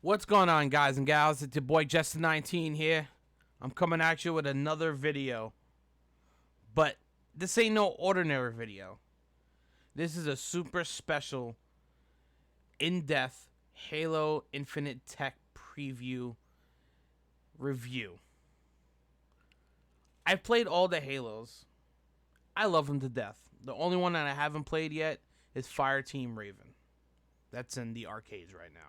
What's going on, guys and gals? It's your boy Justin19 here. I'm coming at you with another video. But this ain't no ordinary video. This is a super special, in-depth Halo Infinite Tech preview review. I've played all the Halos. I love them to death. The only one that I haven't played yet is Fireteam Raven. That's in the arcades right now.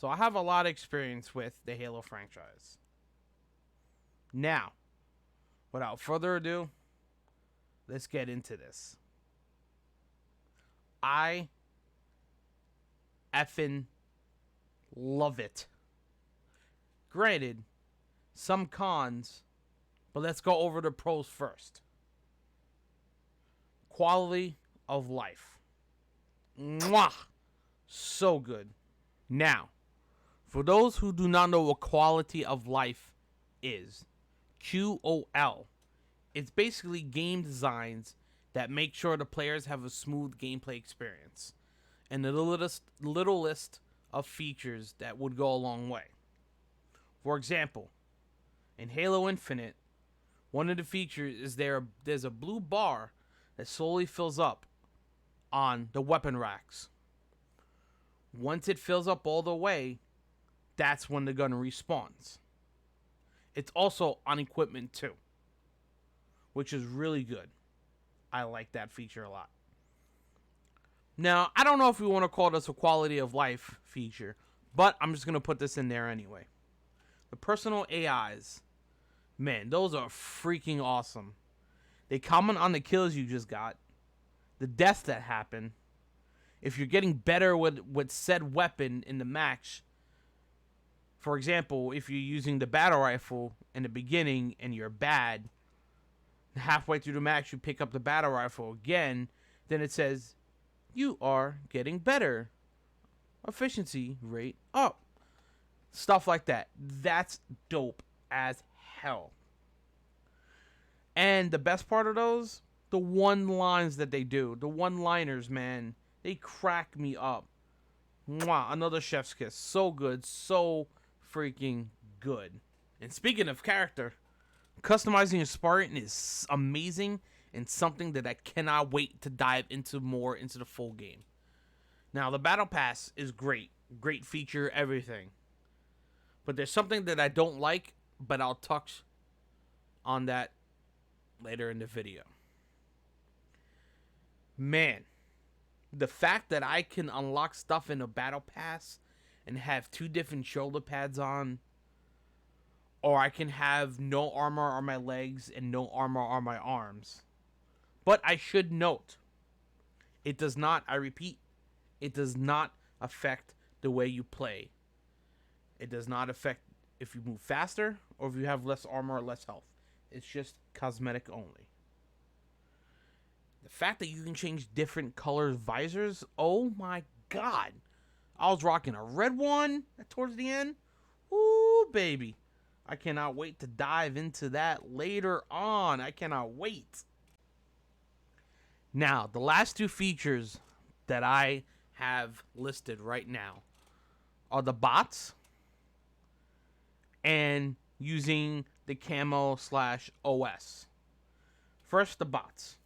So I have a lot of experience with the Halo franchise. Now, without further ado, let's get into this. I effing love it. Granted, some cons, but let's go over the pros first. Quality of life. Mwah! So good. Now, for those who do not know what quality of life is, QOL, it's basically game designs that make sure the players have a smooth gameplay experience, and the little list of features that would go a long way. For example, in Halo Infinite, one of the features is there's a blue bar that slowly fills up on the weapon racks. Once it fills up all the way, that's when the gun respawns. It's also on equipment too, which is really good. I like that feature a lot. Now, I don't know if we want to call this a quality of life feature, but I'm just going to put this in there anyway. The personal AIs, man, those are freaking awesome. They comment on the kills you just got, the deaths that happen. If you're getting better with said weapon in the match, for example, if you're using the battle rifle in the beginning and you're bad, halfway through the match you pick up the battle rifle again, then it says, you are getting better. Efficiency rate up. Stuff like that. That's dope as hell. And the best part of those, the one-lines that they do. The one-liners, man. They crack me up. Mwah, another chef's kiss. So good. So freaking good. And speaking of character, customizing your Spartan is amazing and something that I cannot wait to dive into more into the full game. Now, the Battle Pass is great. Great feature, everything. But there's something that I don't like, but I'll touch on that later in the video. Man, the fact that I can unlock stuff in a Battle Pass and have 2 different shoulder pads on, or I can have no armor on my legs and no armor on my arms. But I should note, it does not, I repeat, it does not affect the way you play. It does not affect if you move faster or if you have less armor or less health. It's just cosmetic only. The fact that you can change different color visors, oh my god. I was rocking a red one towards the end. Ooh, baby. I cannot wait to dive into that later on. I cannot wait. Now, the last 2 features that I have listed right now are the bots and using the camo/OS. First, the bots.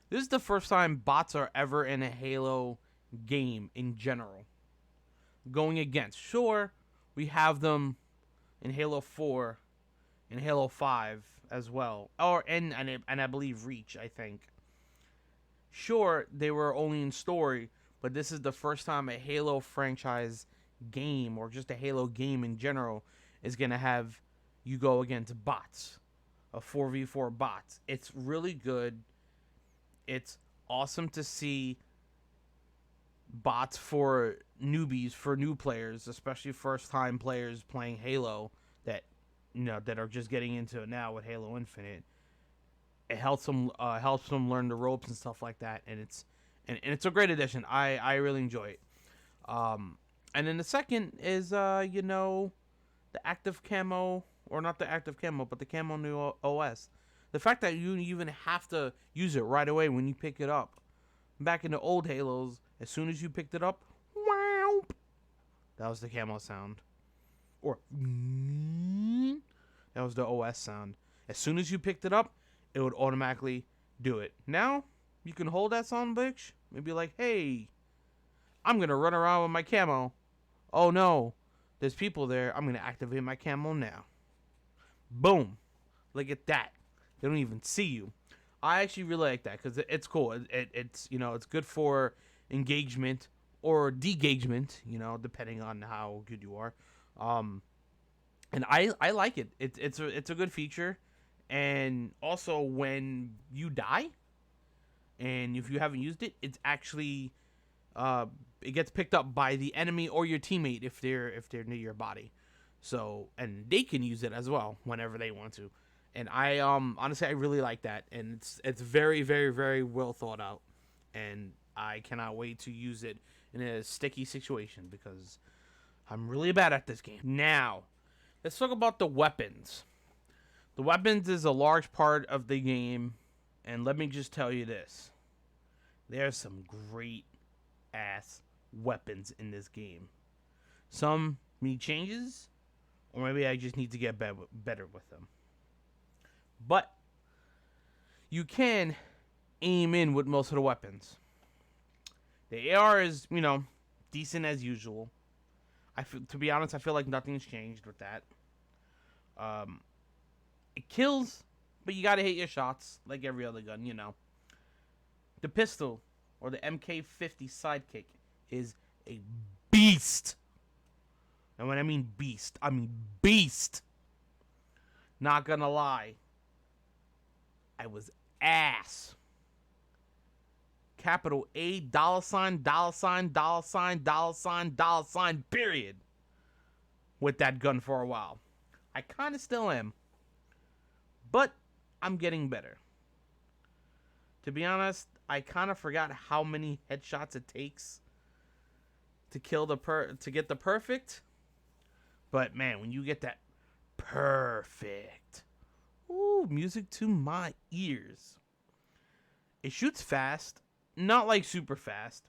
This is the first time bots are ever in a Halo game in general. Going against, sure, we have them in Halo 4 and Halo 5 as well. And I believe Reach, I think. Sure, they were only in story, but this is the first time a Halo franchise game, or just a Halo game in general, is going to have you go against bots. A 4v4 bots. It's really good. It's awesome to see bots for newbies, for new players, especially first-time players playing Halo that are just getting into it now with Halo Infinite. It helps them learn the ropes and stuff like that, and it's a great addition. I really enjoy it. And then the second is the active camo, or not the active camo, but the camo new OS. The fact that you even have to use it right away when you pick it up. Back in the old Halos, as soon as you picked it up, wow, That was the camo sound. Or that was the OS sound. As soon as you picked it up, it would automatically do it. Now, you can hold that sound bitch and be like, hey, I'm going to run around with my camo. Oh no, there's people there. I'm going to activate my camo now. Boom. Look at that. They don't even see you. I actually really like that because it's cool. It's it's good for engagement or degagement, depending on how good you are. And I like it. It's a good feature. And also when you die, and if you haven't used it, it's actually it gets picked up by the enemy or your teammate if they're near your body. So, and they can use it as well whenever they want to. And I honestly I really like that, and it's very very very well thought out, and I cannot wait to use it in a sticky situation because I'm really bad at this game. Now, let's talk about the weapons. The weapons is a large part of the game, and let me just tell you this. There's some great ass weapons in this game. Some need changes, or maybe I just need to get better with them. But you can aim in with most of the weapons. The AR is, decent as usual. To be honest, I feel like nothing's changed with that. It kills, but you gotta hit your shots like every other gun, The pistol, or the MK50 Sidekick, is a beast. And when I mean beast, I mean beast. Not gonna lie. I was ass. Capital A, dollar sign, dollar sign, dollar sign, dollar sign, dollar sign, period. With that gun for a while. I kind of still am. But I'm getting better. To be honest, I kind of forgot how many headshots it takes to kill to get the perfect. But man, when you get that perfect, ooh, music to my ears. It shoots fast, not like super fast,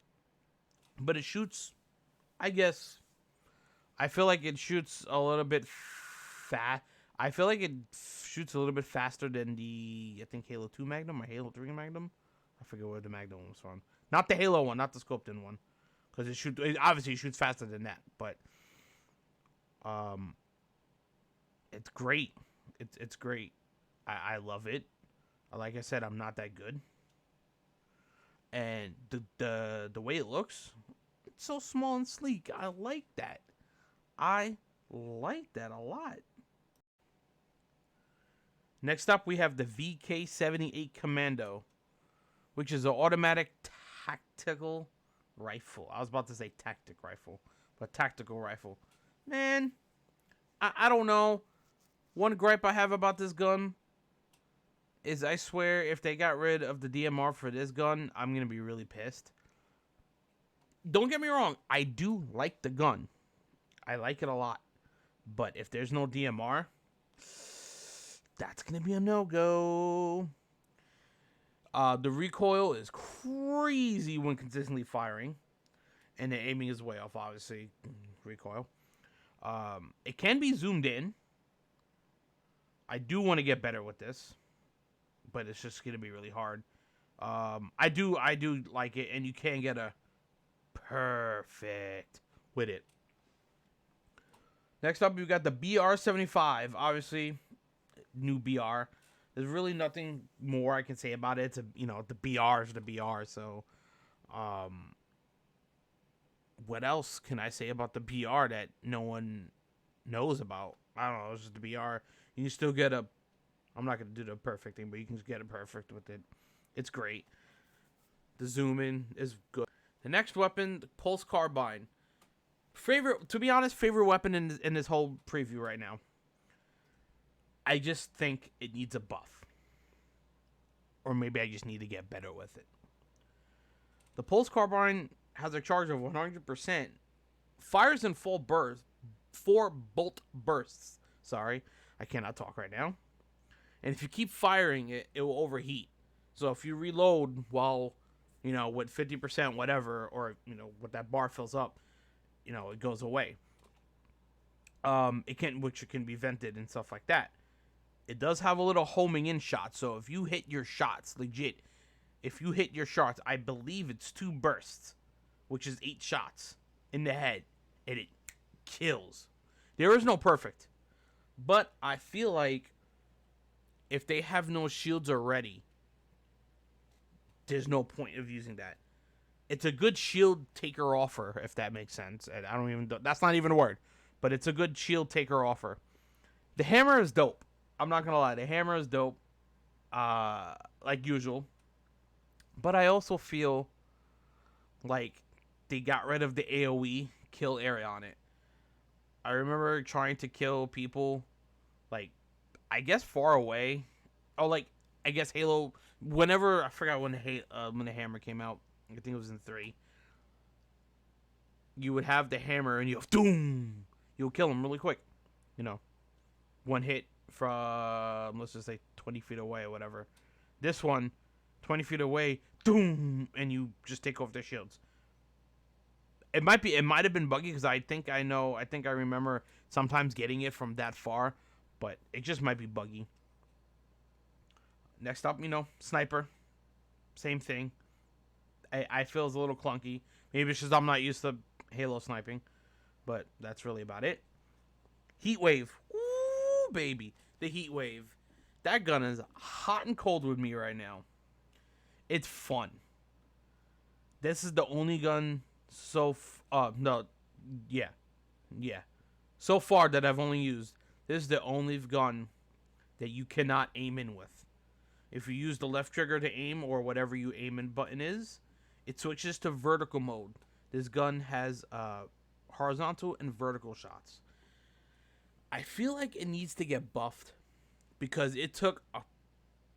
but it shoots, I guess, I feel like it shoots a little bit fast. I feel like it shoots a little bit faster than the, I think, Halo 2 Magnum or Halo 3 Magnum. I forget where the Magnum was from. Not the Halo one, not the scoped in one. Because it obviously shoots faster than that. But it's great. It's great. I love it. Like I said, I'm not that good. And the way it looks, it's so small and sleek. I like that. I like that a lot. Next up, we have the VK-78 Commando, which is an automatic tactical rifle. I was about to say tactic rifle, but tactical rifle. Man, I don't know. One gripe I have about this gun is I swear if they got rid of the DMR for this gun, I'm going to be really pissed. Don't get me wrong. I do like the gun. I like it a lot. But if there's no DMR, that's going to be a no-go. The recoil is crazy when consistently firing. And the aiming is way off, obviously. Recoil. It can be zoomed in. I do want to get better with this. But it's just going to be really hard. I do like it. And you can get a perfect with it. Next up, we've got the BR-75. Obviously, new BR. There's really nothing more I can say about it. It's the BR is the BR. So, what else can I say about the BR that no one knows about? I don't know. It's just the BR. You can still get a... I'm not going to do the perfect thing, but you can just get it perfect with it. It's great. The zoom in is good. The next weapon, the Pulse Carbine. To be honest, favorite weapon in this whole preview right now. I just think it needs a buff. Or maybe I just need to get better with it. The Pulse Carbine has a charge of 100%. Fires in 4 bolt bursts. Sorry, I cannot talk right now. And if you keep firing it, it will overheat. So if you reload while, with 50% whatever, or, with that bar fills up, it goes away. Which it can be vented and stuff like that. It does have a little homing in shot, so if you hit your shots, legit, if you hit your shots, I believe it's 2 bursts, which is 8 shots in the head, and it kills. There is no perfect, but I feel like if they have no shields already, there's no point of using that. It's a good shield taker offer, if that makes sense. And that's not even a word, but it's a good shield taker offer. The hammer is dope. I'm not gonna lie, the hammer is dope, like usual. But I also feel like they got rid of the AOE kill area on it. I remember trying to kill people, like, I guess far away. Oh, like, I guess Halo. Whenever I forgot when the hammer came out. I think it was in 3. You would have the hammer and doom. You'll kill him really quick. One hit from, let's just say 20 feet away or whatever. This one, 20 feet away, doom, and you just take off their shields. It might have been buggy because I think I remember sometimes getting it from that far, but it just might be buggy. Next up, sniper. Same thing. I feel it's a little clunky. Maybe it's just I'm not used to Halo sniping, but that's really about it. Heat wave. Ooh, baby. The heat wave. That gun is hot and cold with me right now. It's fun. This is the only gun so so far that I've only used. This is the only gun that you cannot aim in with. If you use the left trigger to aim, or whatever you aim in button is, it switches to vertical mode. This gun has horizontal and vertical shots. I feel like it needs to get buffed because it took a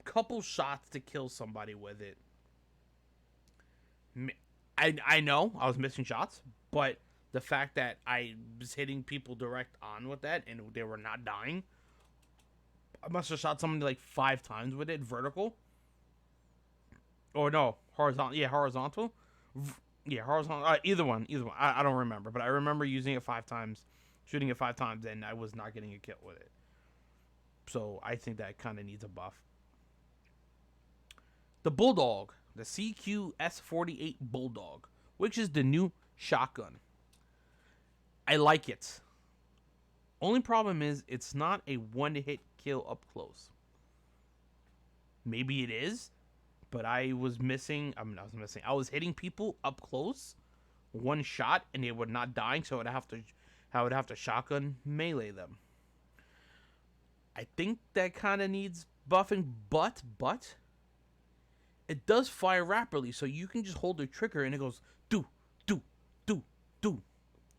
couple shots to kill somebody with it. I know I was missing shots, but the fact that I was hitting people direct on with that and they were not dying, I must have shot somebody like 5 times with it vertical. Or no, horizontal. Yeah, horizontal. Horizontal. Either one. I don't remember, but I remember using it 5 times, shooting it 5 times, and I was not getting a kill with it. So I think that kind of needs a buff. The Bulldog, the CQS-48 Bulldog, which is the new shotgun. I like it. Only problem is it's not a one-hit kill up close. Maybe it is, but I was hitting people up close, one shot, and they were not dying, so I would have to shotgun melee them. I think that kind of needs buffing, but it does fire rapidly, so you can just hold the trigger and it goes do, do, do, do,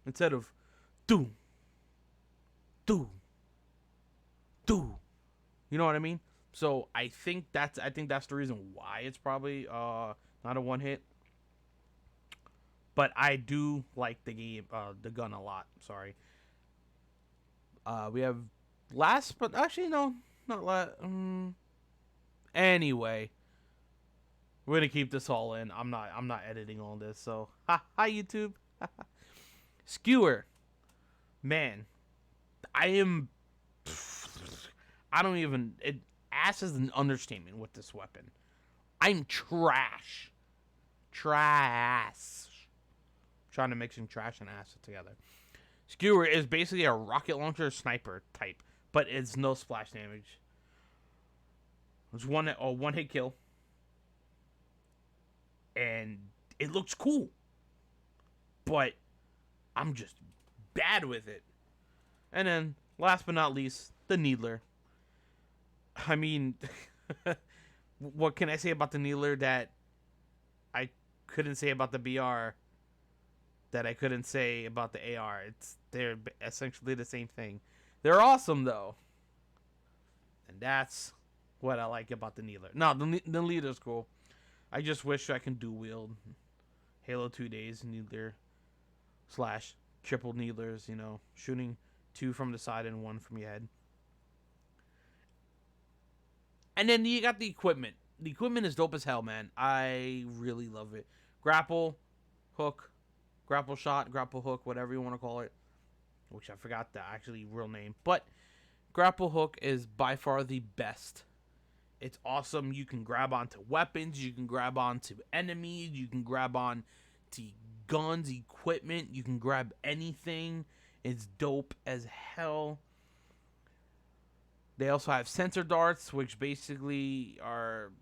instead of do, do, do. You know what I mean? So I think that's the reason why it's probably not a one hit. But I do like the game, the gun a lot. Sorry. We have last, but actually no, not last. Anyway, we're gonna keep this all in. I'm not editing all this. So hi YouTube. Skewer, man, I am. I don't even. Ass is an understatement with this weapon. I'm trash. Trying to mix in trash and ass together. Skewer is basically a rocket launcher sniper type, but it's no splash damage. It's one hit kill, and it looks cool, but I'm just bad with it. And then, last but not least, the Needler. I mean, what can I say about the Needler that I couldn't say about the BR, that I couldn't say about the AR? They're essentially the same thing. They're awesome though, and that's what I like about the Needler. No, the Needler's cool. I just wish I can dual wield Halo 2 days Needler / triple Needlers. Shooting 2 from the side and 1 from your head. And then you got the equipment. The equipment is dope as hell, man. I really love it. Grapple, hook, grapple shot, grapple hook, whatever you want to call it, which I forgot the actually real name. But grapple hook is by far the best. It's awesome. You can grab onto weapons, you can grab onto enemies, you can grab on to guns, equipment, you can grab anything. It's dope as hell. They also have sensor darts, which basically are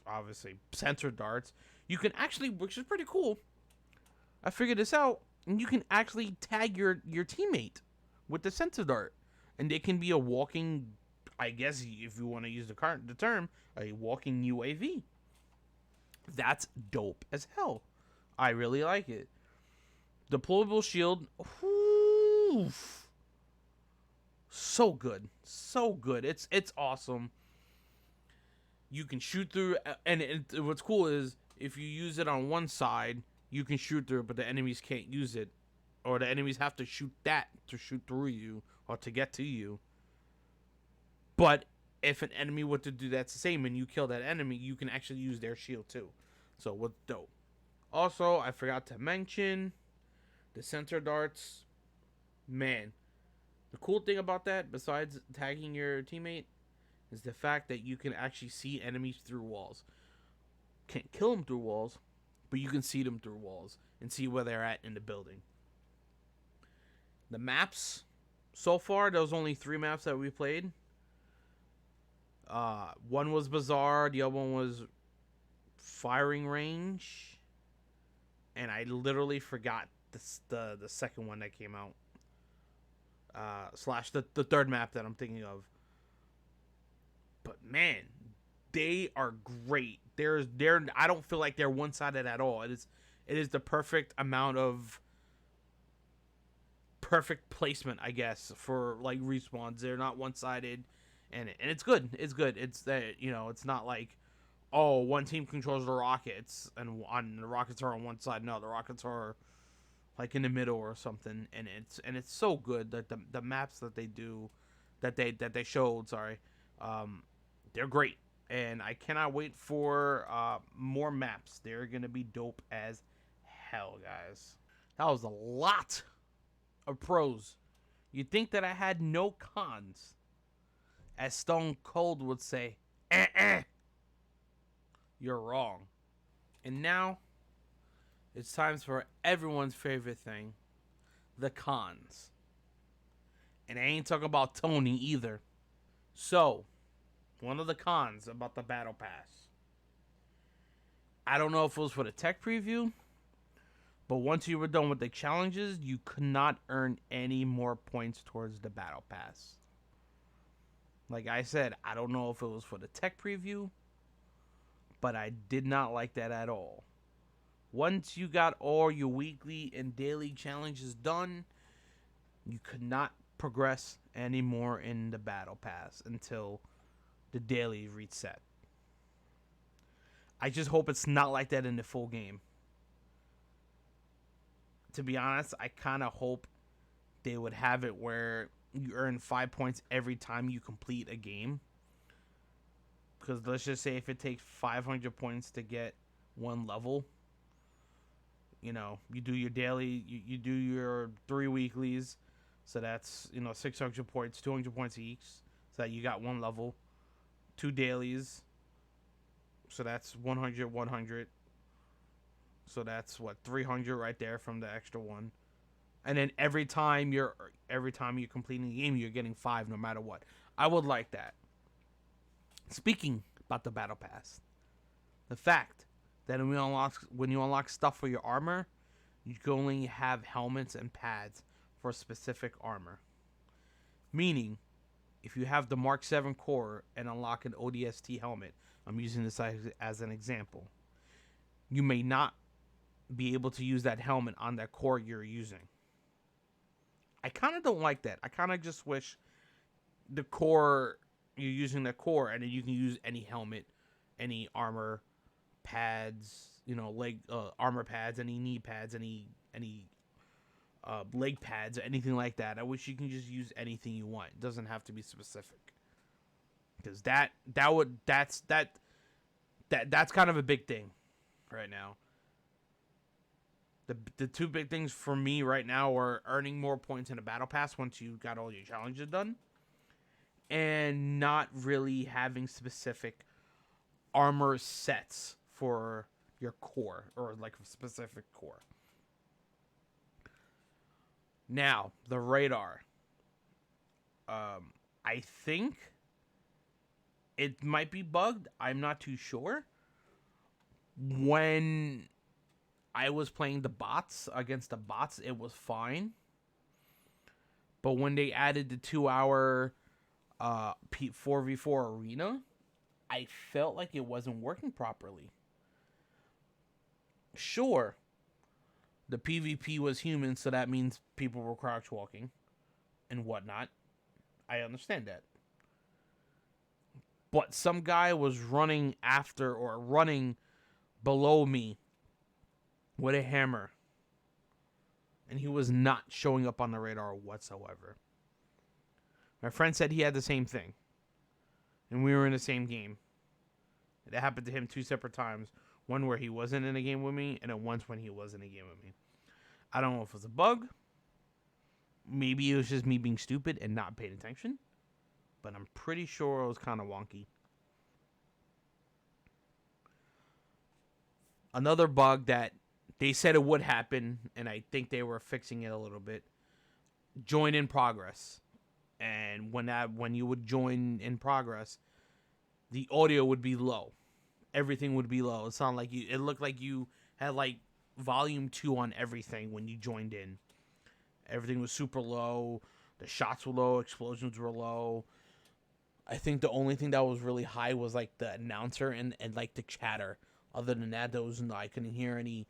obviously sensor darts. You can actually, which is pretty cool. I figured this out, and you can actually tag your teammate with the sensor dart, and they can be a walking, I guess if you want to use the term, a walking UAV. That's dope as hell. I really like it. Deployable shield, oof, so good, so good. It's awesome. You can shoot through, and what's cool is if you use it on one side, you can shoot through it, but the enemies can't use it, or the enemies have to shoot that to shoot through you or to get to you. But if an enemy were to do that the same and you kill that enemy, you can actually use their shield too. So what's dope. Also, I forgot to mention the center darts. Man, the cool thing about that, besides tagging your teammate, is the fact that you can actually see enemies through walls. Can't kill them through walls, but you can see them through walls and see where they're at in the building. The maps, so far, there was only 3 maps that we played. One was Bazaar, the other one was Firing Range, and I literally forgot the second one that came out. Slash the third map that I'm thinking of. But man, they are great. They're I don't feel like they're one sided at all. It is the perfect amount of perfect placement, I guess, for like respawns. They're not one sided, and it's good. It's good. It's that it's not like, oh, one team controls the rockets and the rockets are on one side. No, the rockets are like in the middle or something, and it's so good that the maps that they do, that they showed. Sorry, they're great, and I cannot wait for more maps. They're gonna be dope as hell, guys. That was a lot of pros. You'd think that I had no cons, as Stone Cold would say. You're wrong. And now it's time for everyone's favorite thing, the cons. And I ain't talking about Tony either. So, one of the cons about the Battle Pass. I don't know if it was for the tech preview, but once you were done with the challenges, you could not earn any more points towards the Battle Pass. Like I said, I don't know if it was for the tech preview, but I did not like that at all. Once you got all your weekly and daily challenges done, you could not progress anymore in the Battle Pass until the daily reset. I just hope it's not like that in the full game. To be honest, I kind of hope they would have it where you earn 5 points every time you complete a game. Because let's just say if it takes 500 points to get one level, you do your daily, you do your 3 weeklies, so that's 600 points, 200 points each, so that you got one level. 2 dailies, so that's 100, 100. So that's what, 300 right there from the extra one. And then every time you're completing the game, you're getting 5 no matter what. I would like that. Speaking about the Battle Pass, the fact that when you unlock stuff for your armor, you can only have helmets and pads for specific armor. Meaning, if you have the Mark 7 core and unlock an ODST helmet, I'm using this as an example, you may not be able to use that helmet on that core you're using. I kind of don't like that. I kind of just wish the core, you're using the core, and then you can use any helmet, any armor pads, leg armor pads, any knee pads, any leg pads, or anything like that. I wish you can just use anything you want. It doesn't have to be specific, because that's kind of a big thing right now. The two big things for me right now are earning more points in a battle pass once you got all your challenges done, and not really having specific armor sets for your core, or like a specific core. Now, the radar. I think it might be bugged. I'm not too sure. When I was playing the bots against the bots, it was fine. But when they added the 2 hour 4v4 arena, I felt like it wasn't working properly. Sure, the PvP was human, so that means people were crouch walking and whatnot. I understand that. But some guy was running after or running below me with a hammer, and he was not showing up on the radar whatsoever. My friend said he had the same thing, and we were in the same game. It happened to him 2 separate times. One where he wasn't in a game with me, and then once when he was in a game with me. I don't know if it was a bug. Maybe it was just me being stupid and not paying attention. But I'm pretty sure it was kind of wonky. Another bug that they said it would happen, and I think they were fixing it a little bit. Join in progress. And when you would join in progress, the audio would be low. Everything would be low. It looked like you had like volume 2 on everything when you joined in. Everything was super low. The shots were low. Explosions were low. I think the only thing that was really high was like the announcer and like the chatter. Other than that, I couldn't hear any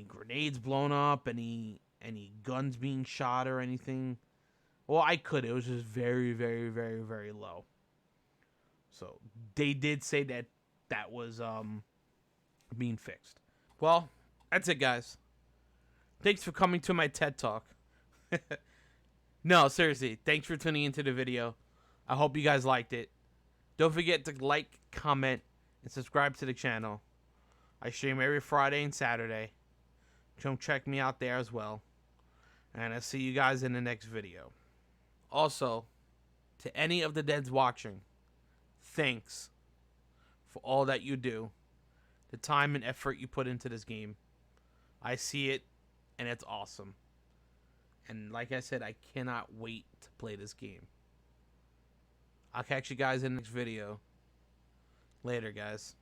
grenades blown up, any guns being shot or anything. Well, I could. It was just very, very, very, very low. So they did say that was being fixed. Well, that's it, guys. Thanks for coming to my TED Talk. No, seriously, thanks for tuning into the video. I hope you guys liked it. Don't forget to like, comment, and subscribe to the channel. I stream every Friday and Saturday. Come check me out there as well. And I'll see you guys in the next video. Also, to any of the deads watching, thanks for all that you do. The time and effort you put into this game. I see it, and it's awesome. And like I said, I cannot wait to play this game. I'll catch you guys in the next video. Later, guys.